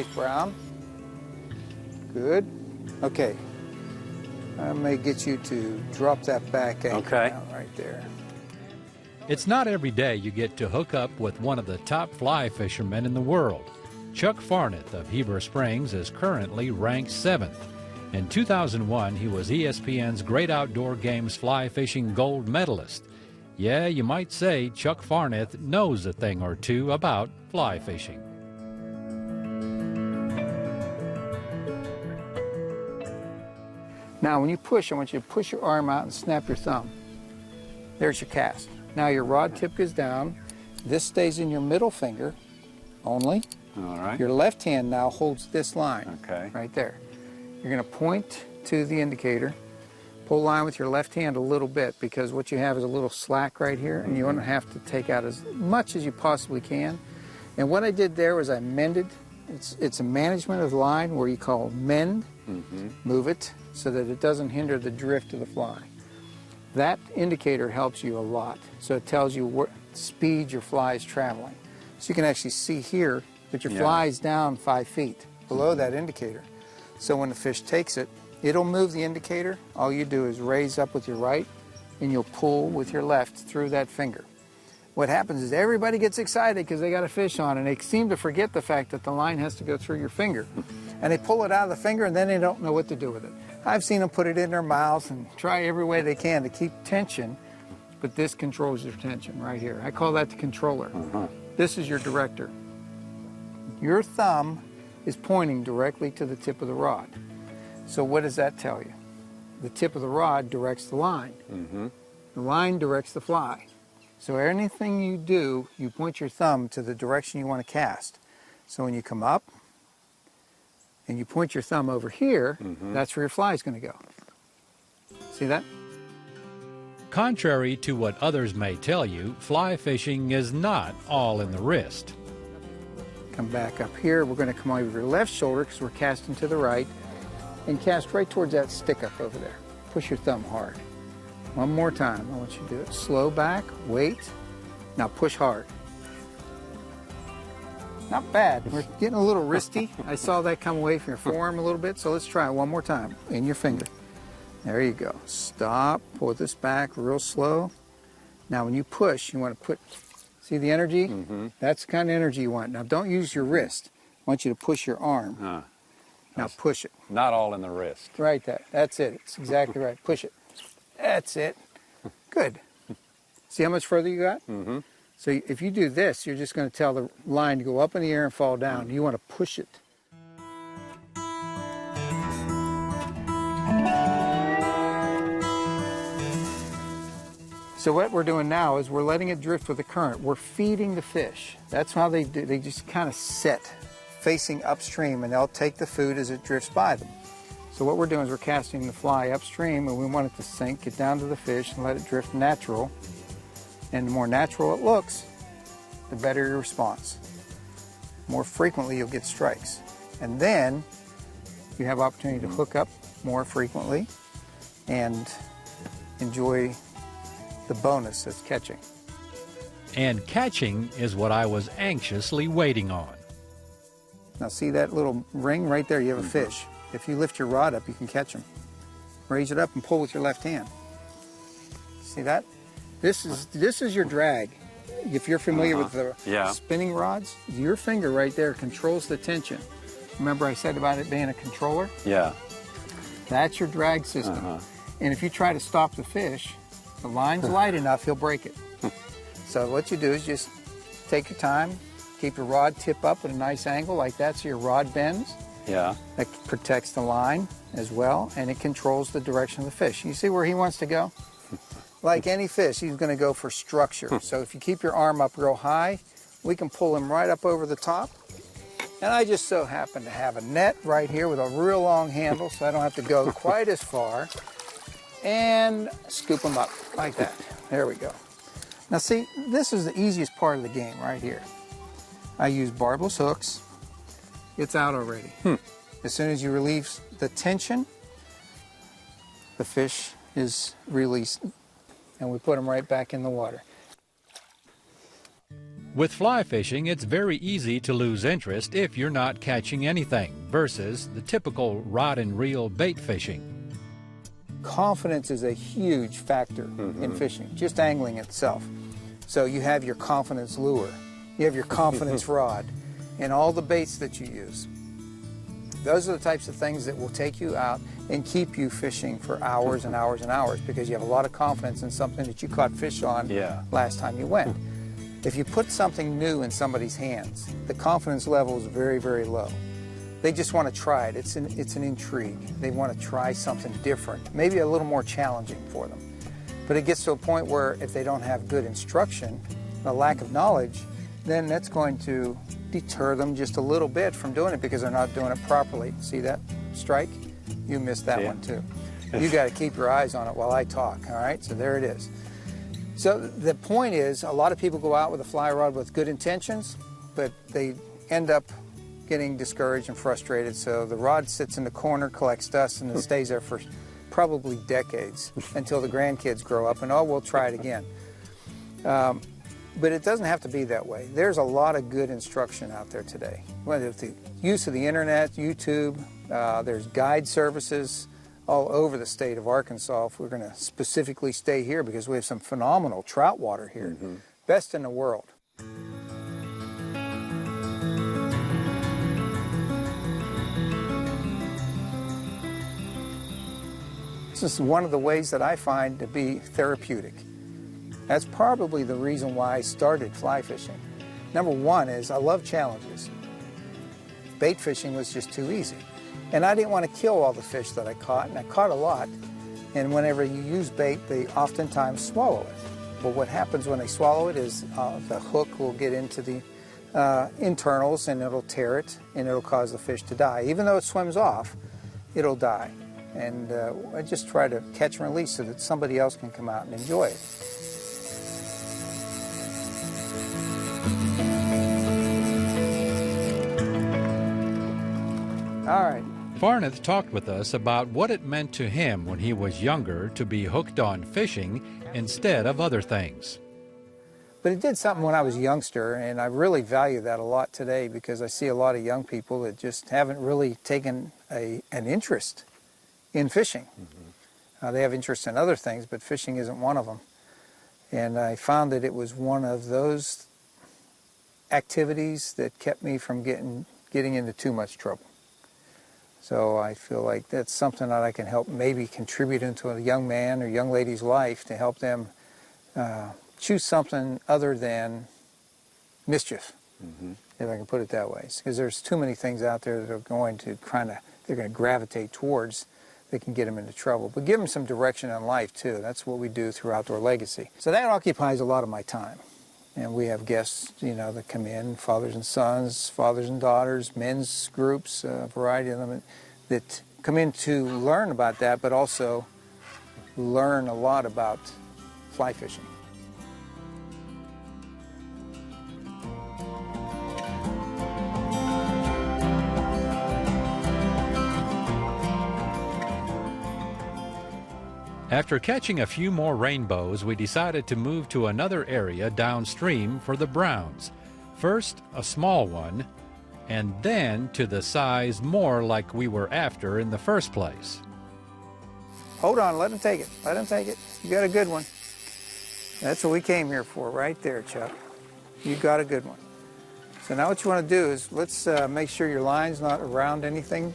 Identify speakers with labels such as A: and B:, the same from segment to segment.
A: nice, Brown. Good. Okay. I may get you to drop that back anchor down right there.
B: It's not every day you get to hook up with one of the top fly fishermen in the world. Chuck Farneth of Heber Springs is currently ranked 7th. In 2001, he was ESPN's Great Outdoor Games fly fishing gold medalist. Yeah, you might say Chuck Farneth knows a thing or two about fly fishing.
A: Now, when you push, I want you to push your arm out and snap your thumb. There's your cast. Now your rod tip goes down. This stays in your middle finger only.
C: All right.
A: Your left hand now holds this line.
C: Okay.
A: Right there. You're going to point to the indicator. Pull line with your left hand a little bit, because what you have is a little slack right here, and you want to have to take out as much as you possibly can. And what I did there was I mended. It's a management of the line where you call mend. Move it so that it doesn't hinder the drift of the fly. That indicator helps you a lot. So it tells you what speed your fly is traveling. So you can actually see here that your fly is down 5 feet below that indicator. So when the fish takes it, it'll move the indicator. All you do is raise up with your right, and you'll pull with your left through that finger. What happens is everybody gets excited because they got a fish on, and they seem to forget the fact that the line has to go through your finger. And they pull it out of the finger, and then they don't know what to do with it. I've seen them put it in their mouths and try every way they can to keep tension, but this controls your tension right here. I call that the controller. This is your director. Your thumb is pointing directly to the tip of the rod. So what does that tell you? The tip of the rod directs the line. The line directs the fly. So anything you do, you point your thumb to the direction you want to cast. So when you come up and you point your thumb over here, that's where your fly is going to go. See that?
B: Contrary to what others may tell you, fly fishing is not all in the wrist.
A: Come back up here. We're going to come over your left shoulder because we're casting to the right, and cast right towards that stick up over there. Push your thumb hard. One more time. I want you to do it. Slow back, wait. Now push hard. Not bad. We're getting a little wristy. I saw that come away from your forearm a little bit, so let's try it one more time. In your finger. There you go. Stop. Pull this back real slow. Now when you push, you want to put, see the energy? That's the kind of energy you want. Now don't use your wrist. I want you to push your arm. Now push it.
C: Not all in the wrist.
A: Right there. That's it. It's exactly right. Push it. That's it. Good. See how much further you got? So if you do this, you're just going to tell the line to go up in the air and fall down. You want to push it. So what we're doing now is we're letting it drift with the current. We're feeding the fish. That's how they do. They just kind of sit facing upstream, and they'll take the food as it drifts by them. So what we're doing is we're casting the fly upstream, and we want it to sink, get down to the fish, and let it drift natural. And the more natural it looks, the better your response. More frequently you'll get strikes. And then you have opportunity to hook up more frequently and enjoy the bonus that's catching.
B: And catching is what I was anxiously waiting on.
A: Now see that little ring right there? You have a fish. If you lift your rod up, you can catch them. Raise it up and pull with your left hand. See that? This is your drag. If you're familiar with the spinning rods, your finger right there controls the tension. Remember I said about it being a controller?
C: Yeah.
A: That's your drag system. And if you try to stop the fish, the line's light enough, he'll break it. So what you do is just take your time, keep your rod tip up at a nice angle like that so your rod bends.
C: Yeah.
A: That protects the line as well, and it controls the direction of the fish. You see where he wants to go? Like any fish, he's going to go for structure. So if you keep your arm up real high, we can pull him right up over the top. And I just so happen to have a net right here with a real long handle, so I don't have to go quite as far. And scoop him up like that. There we go. Now see, this is the easiest part of the game right here. I use barbless hooks. It's out already. As soon as you relieve the tension, the fish is released, and we put them right back in the water.
B: With fly fishing, it's very easy to lose interest if you're not catching anything versus the typical rod and reel bait fishing.
A: Confidence is a huge factor in fishing, just angling itself. So you have your confidence lure, you have your confidence rod, and all the baits that you use. Those are the types of things that will take you out and keep you fishing for hours and hours and hours because you have a lot of confidence in something that you caught fish on last time you went. If you put something new in somebody's hands, the confidence level is very, very low. They just want to try it. It's an intrigue. They want to try something different, maybe a little more challenging for them. But it gets to a point where if they don't have good instruction, a lack of knowledge, then that's going to deter them just a little bit from doing it because they're not doing it properly. See that strike? You missed that one too. You got to keep your eyes on it while I talk, all right? So there it is. So the point is, a lot of people go out with a fly rod with good intentions, but they end up getting discouraged and frustrated. So the rod sits in the corner, collects dust, and it stays there for probably decades until the grandkids grow up and, oh, we'll try it again. But it doesn't have to be that way. There's a lot of good instruction out there today. Whether it's the use of the internet, YouTube, there's guide services all over the state of Arkansas. If we're going to specifically stay here because we have some phenomenal trout water here, best in the world. This is one of the ways that I find to be therapeutic. That's probably the reason why I started fly fishing. Number one is I love challenges. Bait fishing was just too easy. And I didn't want to kill all the fish that I caught, and I caught a lot. And whenever you use bait, they oftentimes swallow it. But what happens when they swallow it is the hook will get into the internals and it'll tear it and it'll cause the fish to die. Even though it swims off, it'll die. And I just try to catch and release so that somebody else can come out and enjoy it. All right.
B: Farneth talked with us about what it meant to him when he was younger to be hooked on fishing instead of other things.
A: But it did something when I was a youngster, and I really value that a lot today because I see a lot of young people that just haven't really taken an interest in fishing. They have interest in other things, but fishing isn't one of them. And I found that it was one of those activities that kept me from getting into too much trouble. So I feel like that's something that I can help maybe contribute into a young man or young lady's life to help them choose something other than mischief, if I can put it that way. Because there's too many things out there that are going to they're going to gravitate towards that can get them into trouble. But give them some direction in life too. That's what we do through Outdoor Legacy. So that occupies a lot of my time. And we have guests, that come in, fathers and sons, fathers and daughters, men's groups, a variety of them that come in to learn about that, but also learn a lot about fly fishing.
B: After catching a few more rainbows, we decided to move to another area downstream for the browns. First, a small one, and then to the size more like we were after in the first place.
A: Hold on, let him take it. Let him take it. You got a good one. That's what we came here for, right there, Chuck. You got a good one. So now what you want to do is let's make sure your line's not around anything.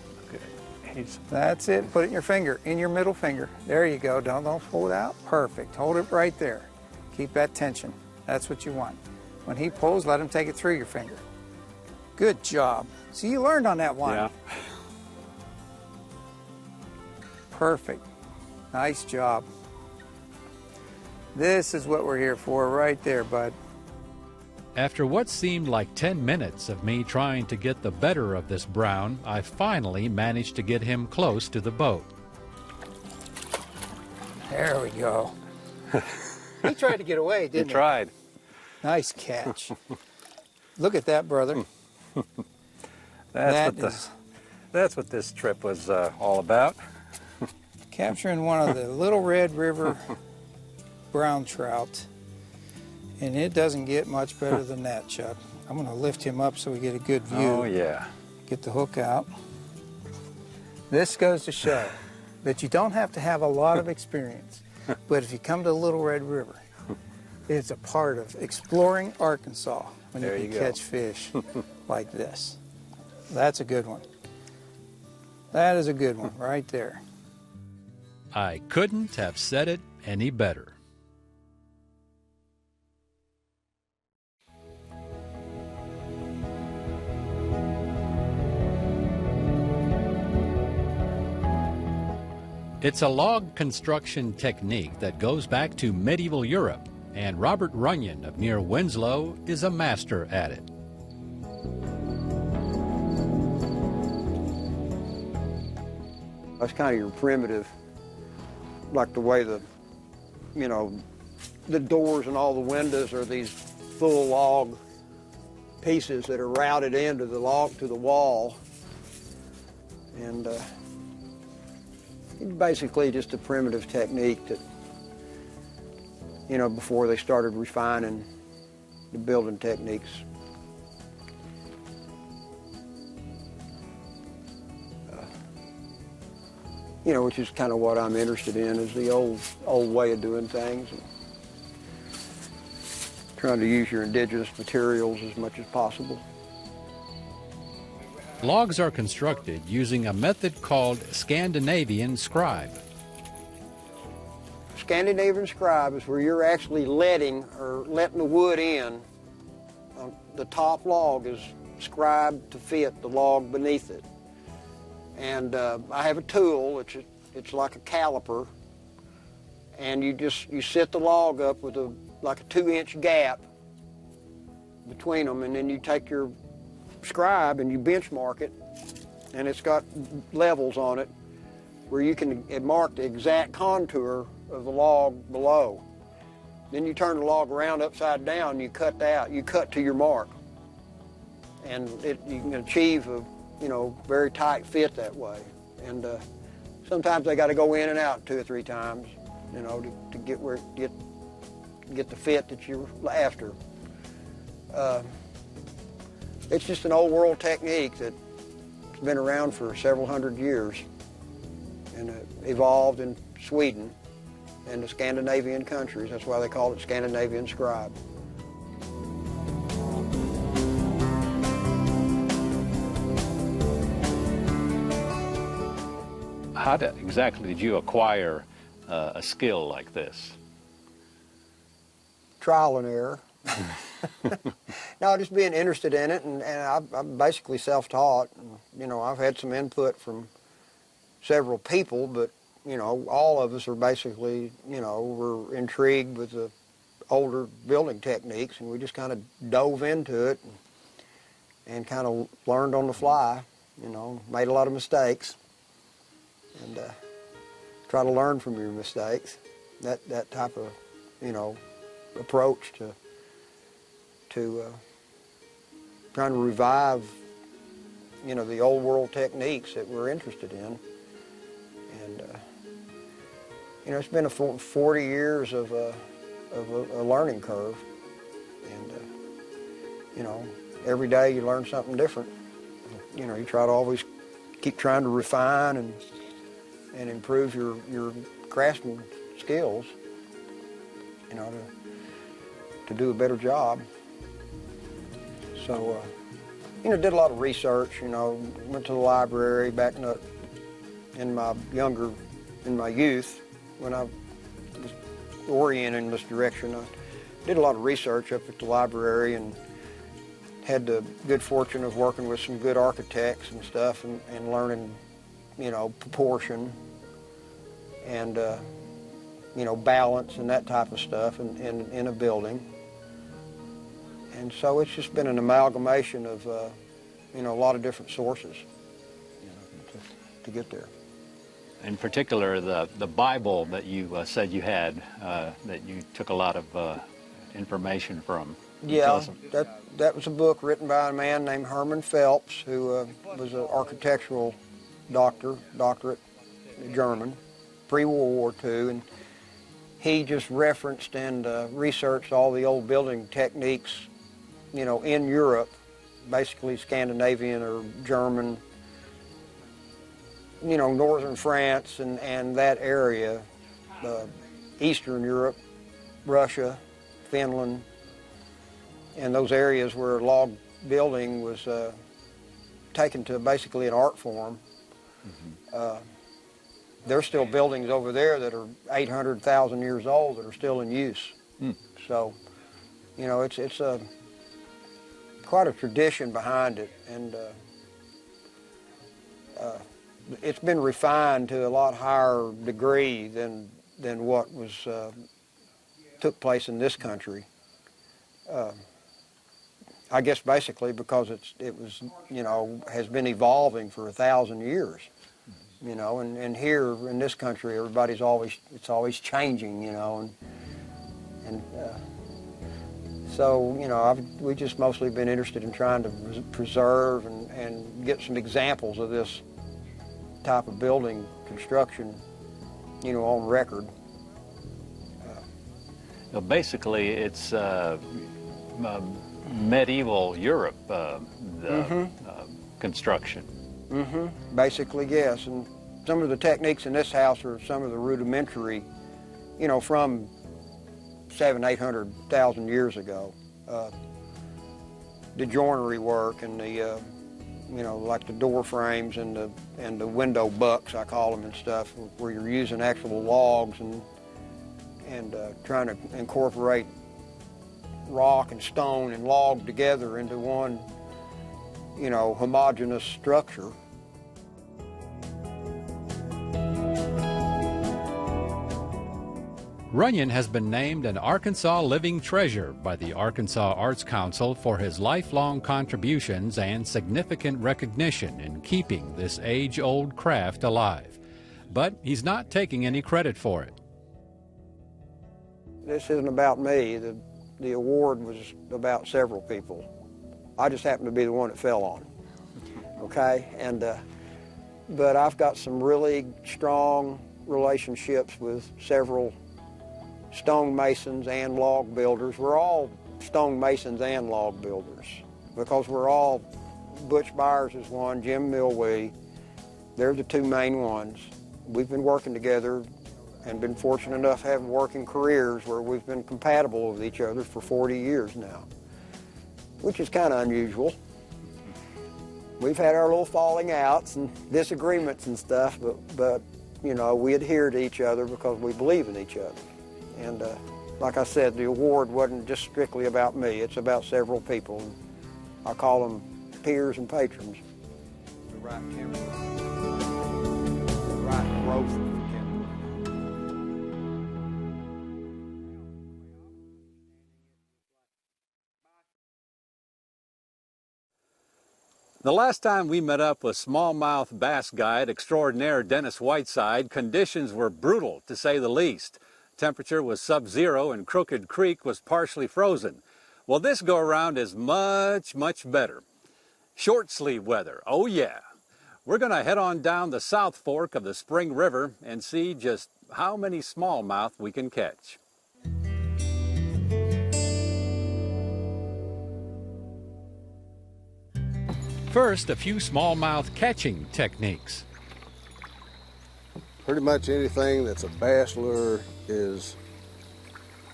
A: That's it. Put it in your finger, in your middle finger. There you go. Don't pull it out. Perfect. Hold it right there. Keep that tension. That's what you want. When he pulls, let him take it through your finger. Good job. See, you learned on that one.
C: Yeah.
A: Perfect. Nice job. This is what we're here for right there, bud.
B: After what seemed like 10 minutes of me trying to get the better of this brown, I finally managed to get him close to the boat.
A: There we go. He tried to get away, didn't he?
C: He tried.
A: Nice catch. Look at that, brother.
C: That's what this trip was all about.
A: Capturing one of the Little Red River brown trout And it doesn't get much better than that, Chuck. I'm going to lift him up so we get a good view.
C: Oh, yeah.
A: Get the hook out. This goes to show that you don't have to have a lot of experience, but if you come to Little Red River, it's a part of exploring Arkansas when you can catch fish like this. That's a good one. That is a good one right there.
B: I couldn't have said it any better. It's a log construction technique that goes back to medieval Europe, and Robert Runyon of near Winslow is a master at it.
D: That's kind of your primitive, like the way the doors and all the windows are these full log pieces that are routed into the log to the wall. And basically just a primitive technique that, before they started refining the building techniques. Which is kind of what I'm interested in, is the old way of doing things. And trying to use your indigenous materials as much as possible.
B: Logs are constructed using a method called Scandinavian scribe.
D: Scandinavian scribe is where you're actually letting the wood in. The top log is scribed to fit the log beneath it. And I have a tool, it's like a caliper, and you set the log up with like a 2-inch gap between them, and then you take your scribe and you benchmark it, and it's got levels on it where you can mark the exact contour of the log below. Then you turn the log around upside down and you cut to your mark, and you can achieve a very tight fit that way. And sometimes they got to go in and out 2 or 3 times, to get the fit that you're after. It's just an old world technique that's been around for several hundred years, and evolved in Sweden and the Scandinavian countries. That's why they call it Scandinavian scribe.
C: How exactly did you acquire a skill like this?
D: Trial and error. No, just being interested in it, and I'm basically self-taught. I've had some input from several people, but all of us are basically, we're intrigued with the older building techniques, and we just kind of dove into it and kind of learned on the fly. Made a lot of mistakes, and try to learn from your mistakes. That type of approach to trying to revive the old world techniques that we're interested in. And it's been 40 years of a learning curve, and every day you learn something different. You try to always keep trying to refine and improve your craftsman skills, to do a better job. So, did a lot of research, went to the library back in my youth, when I was oriented in this direction. I did a lot of research up at the library and had the good fortune of working with some good architects and stuff, and learning, proportion and, balance and that type of stuff in a building. And so it's just been an amalgamation of, a lot of different sources, to get there.
C: In particular, the Bible that you said you had, that you took a lot of information from.
D: Yeah, that was a book written by a man named Herman Phelps, who was an architectural doctorate German, pre-World War II, and he just referenced and researched all the old building techniques, you know, in Europe, basically Scandinavian or German, you know, northern France and that area, Eastern Europe, Russia, Finland, and those areas where log building was taken to basically an art form. Mm-hmm. There's still buildings over there that are 800,000 years old that are still in use. Mm. So, you know, it's quite a tradition behind it, and it's been refined to a lot higher degree than what was took place in this country. I guess basically because it was, you know, has been evolving for 1,000 years. You know, and here in this country, it's always changing, you know, and so, you know, we've just mostly been interested in trying to preserve and get some examples of this type of building construction, you know, on record.
C: So basically, it's medieval Europe, construction.
D: Mm-hmm. Basically, yes. And some of the techniques in this house are some of the rudimentary, you know, from 700,000-800,000 years ago. The joinery work and the, you know, like the door frames and the window bucks, I call them, and stuff, where you're using actual logs and trying to incorporate rock and stone and log together into one, you know, homogeneous structure.
B: Runyon has been named an Arkansas Living Treasure by the Arkansas Arts Council for his lifelong contributions and significant recognition in keeping this age-old craft alive. But he's not taking any credit for it.
D: This isn't about me. The award was about several people. I just happened to be the one that fell on, okay? And but I've got some really strong relationships with several stonemasons and log builders. We're all stonemasons and log builders because we're all, Butch Byers is one, Jim Milwee, they're the two main ones. We've been working together and been fortunate enough to have working careers where we've been compatible with each other for 40 years now, which is kind of unusual. We've had our little falling outs and disagreements and stuff, but you know, we adhere to each other because we believe in each other. And like I said, the award wasn't just strictly about me, it's about several people. I call them peers and patrons. The right timber, the right growth of the timber.
C: The last time we met up with smallmouth bass guide extraordinaire Dennis Whiteside, conditions were brutal, to say the least. Temperature was sub-zero and Crooked Creek was partially frozen. Well, this go-around is much, much better. Short sleeve weather, oh yeah. We're going to head on down the South Fork of the Spring River and see just how many smallmouth we can catch.
B: First, a few smallmouth catching techniques.
E: Pretty much anything that's a bass lure is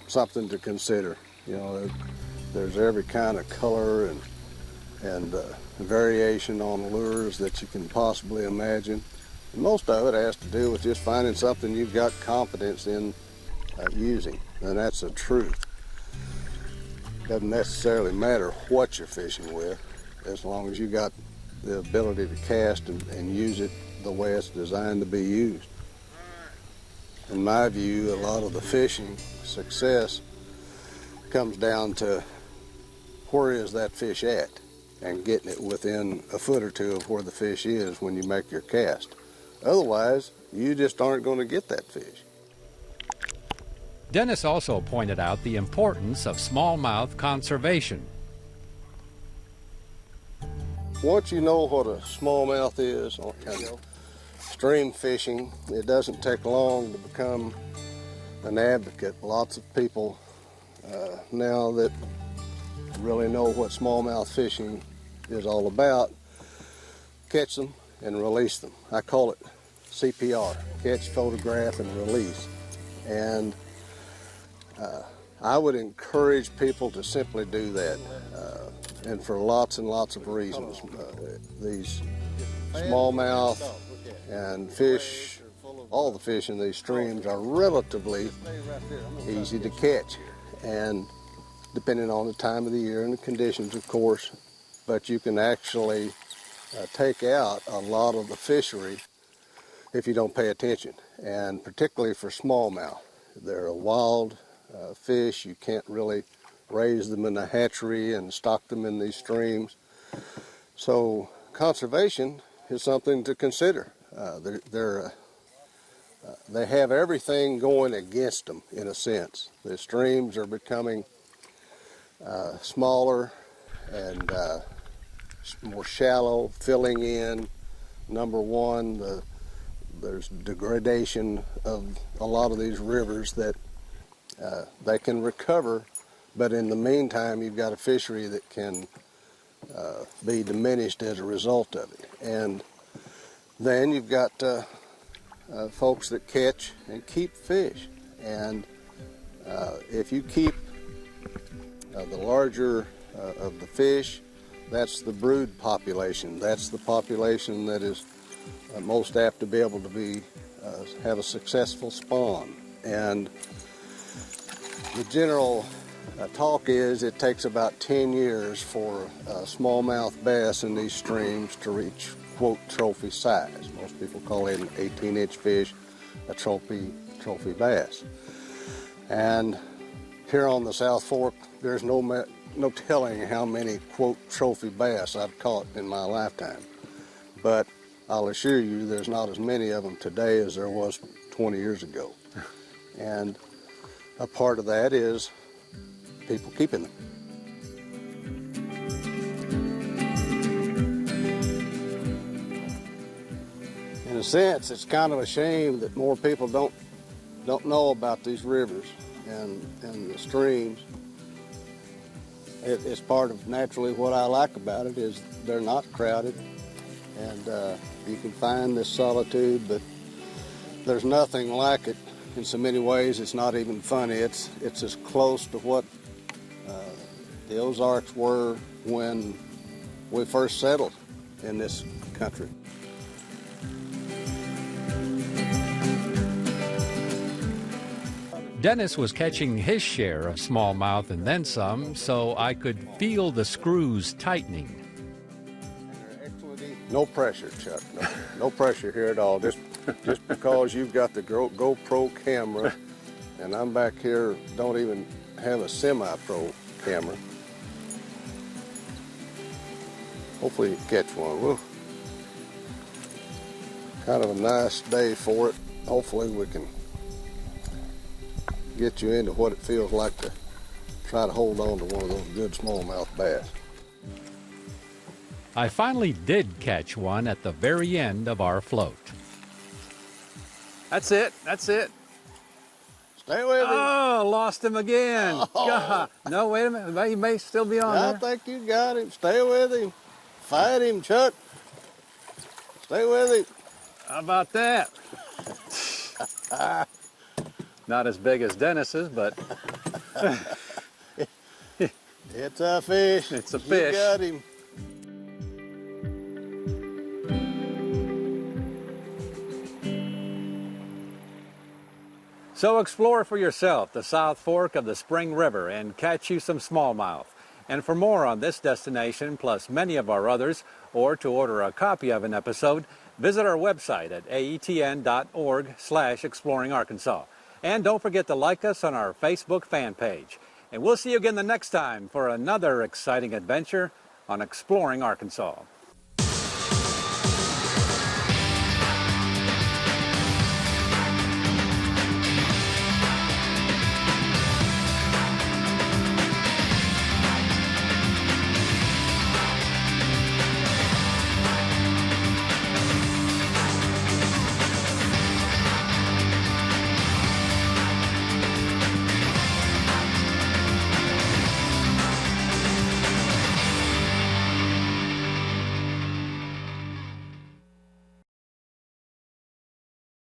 E: something to consider. You know, there's every kind of color and variation on lures that you can possibly imagine. And most of it has to do with just finding something you've got confidence in using, and that's the truth. Doesn't necessarily matter what you're fishing with, as long as you got the ability to cast and use it the way it's designed to be used. In my view, a lot of the fishing success comes down to where is that fish at and getting it within a foot or two of where the fish is when you make your cast. Otherwise, you just aren't going to get that fish.
B: Dennis also pointed out the importance of smallmouth conservation.
E: Once you know what a smallmouth is on stream fishing, it doesn't take long to become an advocate. Lots of people now that really know what smallmouth fishing is all about catch them and release them. I call it CPR, catch, photograph, and release. And I would encourage people to simply do that, and for lots and lots of reasons. These smallmouth and fish, all the fish in these streams are relatively easy to catch, and depending on the time of the year and the conditions, of course, but you can actually take out a lot of the fishery if you don't pay attention, and particularly for smallmouth. They're a wild fish. You can't really raise them in a hatchery and stock them in these streams. So conservation is something to consider. They have everything going against them in a sense. The streams are becoming smaller and more shallow, filling in. Number one, there's degradation of a lot of these rivers that they can recover, but in the meantime you've got a fishery that can be diminished as a result of it. And then you've got folks that catch and keep fish, and if you keep the larger of the fish, that's the brood population. That's the population that is most apt to be able to have a successful spawn. And the general talk is it takes about 10 years for smallmouth bass in these streams to reach, quote, trophy size. Most people call it an 18-inch fish a trophy bass. And here on the South Fork, there's no telling how many, quote, trophy bass I've caught in my lifetime. But I'll assure you there's not as many of them today as there was 20 years ago. And a part of that is people keeping them. In a sense, it's kind of a shame that more people don't know about these rivers and the streams. It's part of naturally what I like about it is they're not crowded, and you can find this solitude, but there's nothing like it. In so many ways, it's not even funny. It's as close to what the Ozarks were when we first settled in this country.
B: Dennis was catching his share of smallmouth and then some, so I could feel the screws tightening.
E: No pressure, Chuck. No pressure here at all. Just because you've got the GoPro camera, and I'm back here, don't even have a semi-pro camera. Hopefully you catch one. Woo. Kind of a nice day for it. Hopefully we can get you into what it feels like to try to hold on to one of those good smallmouth bass.
B: I finally did catch one at the very end of our float.
C: That's it. That's it.
E: Stay with him.
C: Oh, lost him again.
E: Oh.
C: God. No, wait a minute. He may still be on there.
E: I think you got him. Stay with him. Fight him, Chuck. Stay with him.
C: How about that? Not as big as Dennis's, but
E: it's a fish.
C: It's a fish.
E: You got him.
C: So explore for yourself the South Fork of the Spring River and catch you some smallmouth. And for more on this destination, plus many of our others, or to order a copy of an episode, visit our website at aetn.org/exploringarkansas. And don't forget to like us on our Facebook fan page. And we'll see you again the next time for another exciting adventure on Exploring Arkansas.